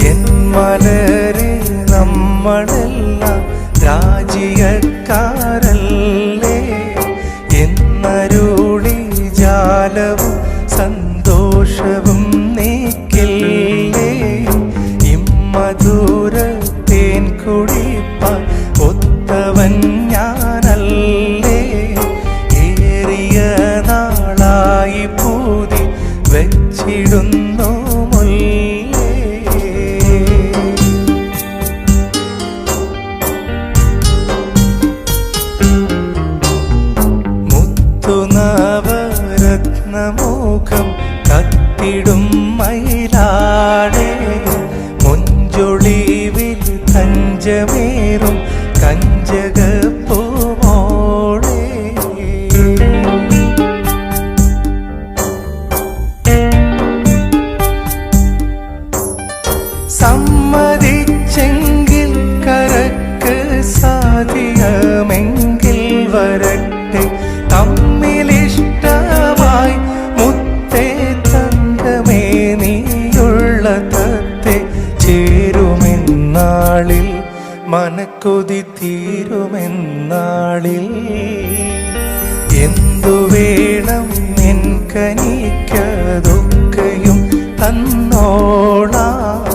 N മലരെ നമ്മളെല്ലാം രാജ്യക്കാരല്ലേ എന്നരുളി ജാലവും സന്തോഷവും നീക്കില്ലേ ഇമ്മധുര തേൻ കുടിപ്പാൻ ഒത്തവൻ ഞാനല്ലേ ഏറിയ നാളായി പൂതി വെച്ചിടുന്നു മുല്ലേ മുത്തുനവരത്നമുഖം കത്തിടും മയിലാടേ മുഞ്ചൊളിവിൽ തഞ്ചമേറും കഞ്ചകപ്പൂമോളേ സമ്മതിച്ചെങ്കിൽ കരക്ക് സാധ്യമെങ്കിൽ വരട്ടെ തമ്മിലിഷ്ടമായി മുത്തേ തങ്കമേ നീയുള്ള തത്തെ ചേരുമെന്നാളിൽ മനക്കൊതി തീരുമെന്നാളിൽ എന്തു വേണം എൻ കനിക്കതൊക്കെയും തന്നോളാം